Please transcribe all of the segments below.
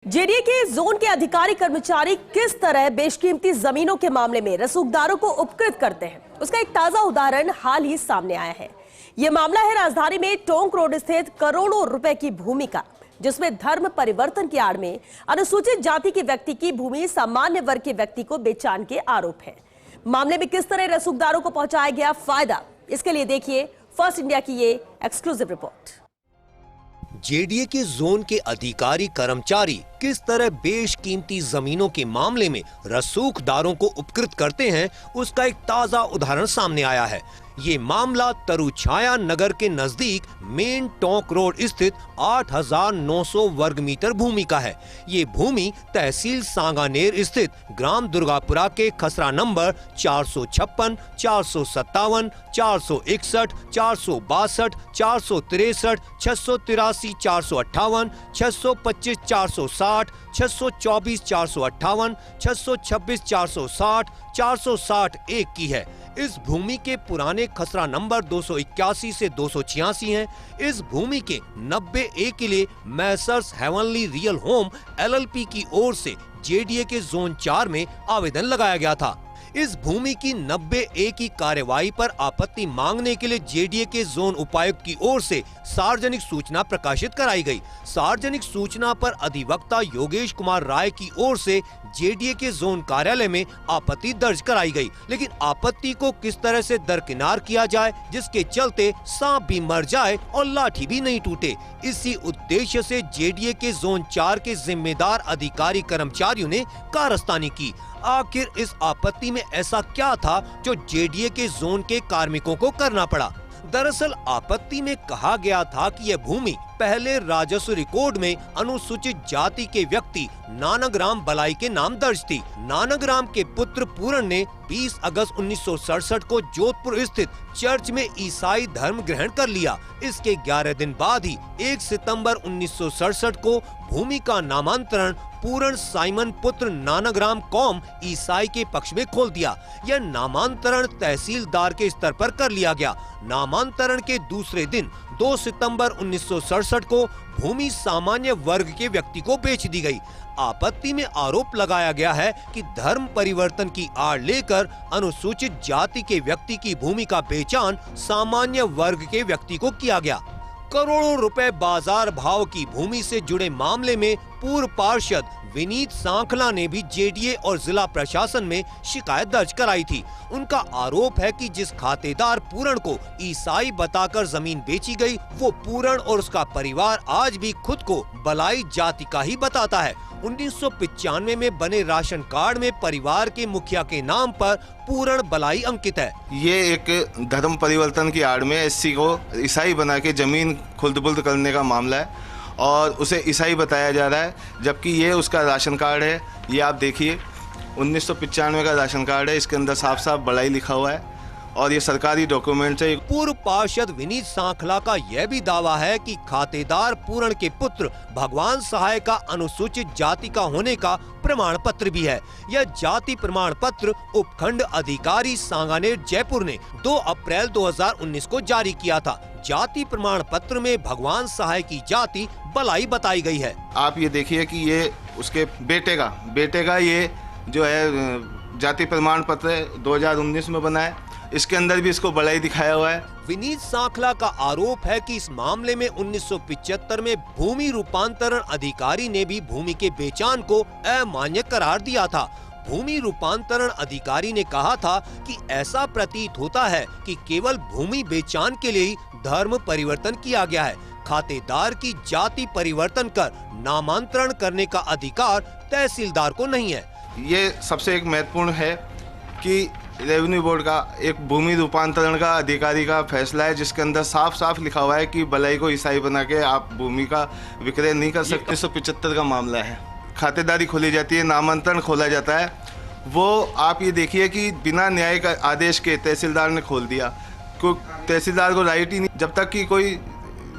JDA के zone के अधिकारी कर्मचारी किस तरह बेशकीमती जमीनों के मामले में रसूखदारों को उपकृत करते हैं, उसका एक ताजा उदाहरण हाल ही सामने आया है। यह मामला है राजधानी में टोंक रोड स्थित करोड़ों रुपए की भूमि का, जिसमें धर्म परिवर्तन की आड़ में अनुसूचित जाति के व्यक्ति की भूमि सामान्य वर्ग के व्यक्ति को बेचान के आरोप है। मामले में किस तरह रसूखदारों को पहुंचाया गया फायदा, इसके लिए देखिए फर्स्ट इंडिया की ये एक्सक्लूसिव रिपोर्ट। जेडीए के जोन के अधिकारी कर्मचारी किस तरह बेशकीमती जमीनों के मामले में रसूखदारों को उपकृत करते हैं, उसका एक ताजा उदाहरण सामने आया है। ये मामला तरुछाया नगर के नजदीक मेन टोंक रोड स्थित 8,900 वर्ग मीटर भूमि का है। ये भूमि तहसील सांगानेर स्थित ग्राम दुर्गापुरा के खसरा नंबर 456, 457, 461, 462, 463, 683, 458, 625, 460, 624, 458, 626, 460, 460 एक की है। इस भूमि के पुराने खसरा नंबर 281 से 286 हैं। इस भूमि के 90 ए के लिए Messrs heavenly real home LLP की ओर से जेडीए के जोन 4 में आवेदन लगाया गया था। इस भूमि की 90 ए की कार्यवाही पर आपत्ति मांगने के लिए जेडीए के जोन उपायुक्त की ओर से सार्वजनिक सूचना प्रकाशित कराई गई। सार्वजनिक सूचना पर अधिवक्ता योगेश कुमार राय की ओर से जेडीए के जोन कार्यालय में आपत्ति दर्ज कराई गई, लेकिन आपत्ति को किस तरह से दरकिनार किया जाए जिसके चलते सांप भी मर जाए और लाठी भी नहीं टूटे, इसी उद्देश्य से जेडीए के जोन 4 के जिम्मेदार अधिकारी कर्मचारियों ने कारस्तानी की। आखिर इस आपत्ति में ऐसा क्या था जो जेडीए के जोन के कार्मिकों को करना पड़ा? दरअसल आपत्ति में कहा गया था कि यह भूमि पहले राजस्व रिकॉर्ड में अनुसूचित जाति के व्यक्ति नानकराम बलाई के नाम दर्ज थी। नानकराम के पुत्र पूरण ने 20 अगस्त 1967 को जोधपुर स्थित चर्च में ईसाई धर्म ग्रहण कर लिया। इसके 11 दिन बाद ही 1 सितंबर 1967 को भूमि का नामांतरण पूरण साइमन पुत्र नानकराम कौम ईसाई के पक्ष में खोल दिया। यह नामांतरण तहसीलदार के स्तर पर कर लिया गया। नामांतरण के दूसरे दिन 2 सितंबर 1967 को भूमि सामान्य वर्ग के व्यक्ति को बेच दी गई। आपत्ति में आरोप लगाया गया है कि धर्म परिवर्तन की आड़ लेकर अनुसूचित जाति के व्यक्ति की भूमि का बेचान सामान्य वर्ग के व्यक्ति को किया गया। करोड़ों रुपए बाजार भाव की भूमि से जुड़े मामले में पूर्व पार्षद विनीत सांखला ने भी जेडीए और जिला प्रशासन में शिकायत दर्ज कराई थी। उनका आरोप है कि जिस खातेदार पूरण को ईसाई बताकर जमीन बेची गई, वो पूरण और उसका परिवार आज भी खुद को बलाई जाति का ही बताता है। 1995 में बने राशन कार्ड में परिवार के मुखिया के नाम पर पूरण बलाई अंकित है। ये एक धर्म परिवर्तन की आड़ में एससी को ईसाई बना के जमीन खुल्द-बुल्द करने का मामला है और उसे ईसाई बताया जा रहा है, जबकि ये उसका राशन कार्ड है। ये आप देखिए 1995 का राशन कार्ड है, इसके अंदर साफ साफ बलाई लिखा हुआ है और ये सरकारी डॉक्यूमेंट है। पूर्व पार्षद विनीत सांखला का यह भी दावा है कि खातेदार पूरण के पुत्र भगवान सहाय का अनुसूचित जाति का होने का प्रमाण पत्र भी है। यह जाति प्रमाण पत्र उपखंड अधिकारी सांगानेर जयपुर ने 2 अप्रैल 2019 को जारी किया था। जाति प्रमाण पत्र में भगवान सहाय की जाति बलाई बताई गई है। आप ये देखिए कि ये उसके बेटे का ये जो है जाति प्रमाण पत्र 2019 में बना है, इसके अंदर भी इसको बलाई दिखाया हुआ है। विनीत सांखला का आरोप है कि इस मामले में 1975 में भूमि रूपांतरण अधिकारी ने भी भूमि के बेचान को अमान्य करार दिया था। भूमि रूपांतरण अधिकारी ने कहा था कि ऐसा प्रतीत होता है कि केवल भूमि बेचान के लिए ही धर्म परिवर्तन किया गया है। खातेदार की जाति परिवर्तन कर नामांतरण करने का अधिकार तहसीलदार को नहीं है। ये सबसे एक महत्वपूर्ण है कि रेवेन्यू बोर्ड का एक भूमि रूपांतरण का अधिकारी का फैसला है, जिसके अंदर साफ साफ लिखा हुआ है कि बलाई को ईसाई बना के आप भूमि का विक्रय नहीं कर सकते। 1975 का मामला है। खातेदारी खोली जाती है, नामांतरण खोला जाता है। वो आप ये देखिए कि बिना न्यायिक आदेश के तहसीलदार ने खोल दिया। कोई तहसीलदार को राइट ही नहीं, जब तक कि कोई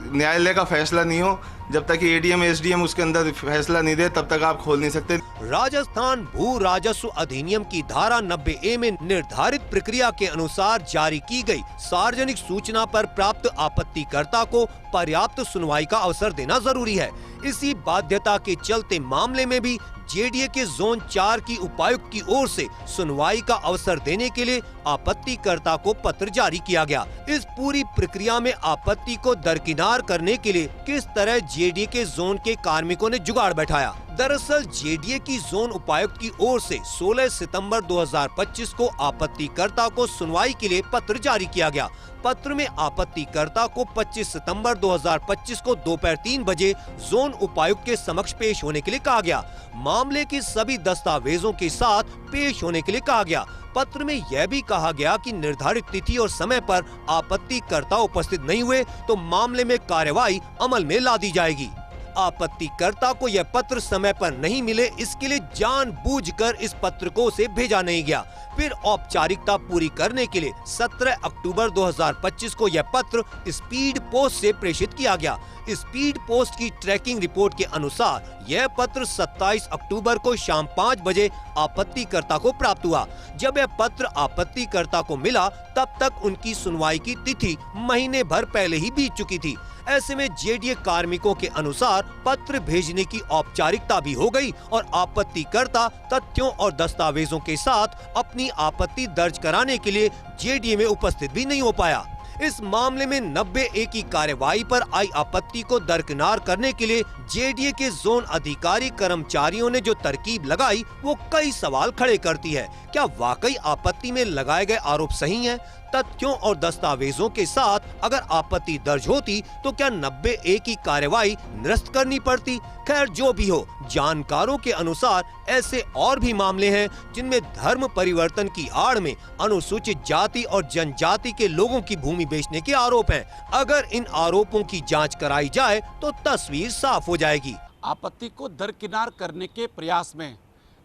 न्यायालय का फैसला नहीं हो, जब तक कि एडीएम एसडीएम उसके अंदर फैसला नहीं दे, तब तक आप खोल नहीं सकते। राजस्थान भू राजस्व अधिनियम की धारा 90A में निर्धारित प्रक्रिया के अनुसार जारी की गई सार्वजनिक सूचना पर प्राप्त आपत्तिकर्ता को पर्याप्त सुनवाई का अवसर देना जरूरी है। इसी बाध्यता के चलते मामले में भी जेडीए के जोन 4 की उपायुक्त की ओर से सुनवाई का अवसर देने के लिए आपत्तिकर्ता को पत्र जारी किया गया। इस पूरी प्रक्रिया में आपत्ति को दरकिनार करने के लिए किस तरह जेडीए के जोन के कार्मिकों ने जुगाड़ बैठाया। दरअसल जेडीए की जोन उपायुक्त की ओर से 16 सितंबर 2025 को आपत्तिकर्ता को सुनवाई के लिए पत्र जारी किया गया। पत्र में आपत्तिकर्ता को 25 सितंबर 2025 को दोपहर 3 बजे जोन उपायुक्त के समक्ष पेश होने के लिए कहा गया। मामले के सभी दस्तावेजों के साथ पेश होने के लिए कहा गया। पत्र में यह भी कहा गया कि निर्धारित तिथि और समय पर आपत्तिकर्ता उपस्थित नहीं हुए तो मामले में कार्यवाही अमल में ला दी जाएगी। आपत्तिकर्ता को यह पत्र समय पर नहीं मिले, इसके लिए जानबूझकर इस पत्र को उसे भेजा नहीं गया। फिर औपचारिकता पूरी करने के लिए 17 अक्टूबर 2025 को यह पत्र स्पीड पोस्ट से प्रेषित किया गया। स्पीड पोस्ट की ट्रैकिंग रिपोर्ट के अनुसार यह पत्र 27 अक्टूबर को शाम 5 बजे आपत्तिकर्ता को प्राप्त हुआ। जब यह पत्र आपत्तिकर्ता को मिला तब तक उनकी सुनवाई की तिथि महीने भर पहले ही बीत चुकी थी। ऐसे में जेडीए कार्मिकों के अनुसार पत्र भेजने की औपचारिकता भी हो गई और आपत्तिकर्ता तथ्यों और दस्तावेजों के साथ अपनी आपत्ति दर्ज कराने के लिए जेडीए में उपस्थित भी नहीं हो पाया। इस मामले में 90A की कार्यवाही पर आई आपत्ति को दरकिनार करने के लिए जेडीए के जोन अधिकारी कर्मचारियों ने जो तरकीब लगाई वो कई सवाल खड़े करती है। क्या वाकई आपत्ति में लगाए गए आरोप सही हैं? तथ्यों और दस्तावेजों के साथ अगर आपत्ति दर्ज होती तो क्या 90A की कार्यवाही निरस्त करनी पड़ती? खैर जो भी हो, जानकारों के अनुसार ऐसे और भी मामले हैं जिनमें धर्म परिवर्तन की आड़ में अनुसूचित जाति और जनजाति के लोगों की भूमि बेचने के आरोप हैं। अगर इन आरोपों की जांच कराई जाए तो तस्वीर साफ हो जाएगी। आपत्ति को दरकिनार करने के प्रयास में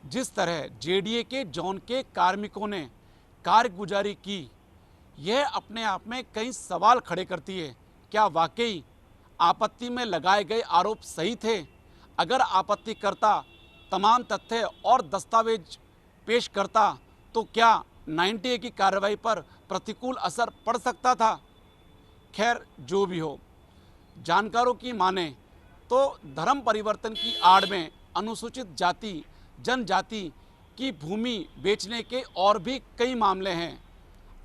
जिस तरह जेडीए के जोन के कार्मिकों ने कारगुजारी की, यह अपने आप में कई सवाल खड़े करती है। क्या वाकई आपत्ति में लगाए गए आरोप सही थे? अगर आपत्तिकर्ता तमाम तथ्य और दस्तावेज पेश करता तो क्या 90A की कार्रवाई पर प्रतिकूल असर पड़ सकता था? खैर जो भी हो, जानकारों की माने तो धर्म परिवर्तन की आड़ में अनुसूचित जाति जनजाति की भूमि बेचने के और भी कई मामले हैं।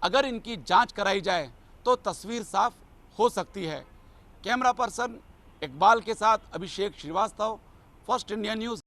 अगर इनकी जांच कराई जाए तो तस्वीर साफ हो सकती है। कैमरा पर्सन इकबाल के साथ अभिषेक श्रीवास्तव, फर्स्ट इंडिया न्यूज़।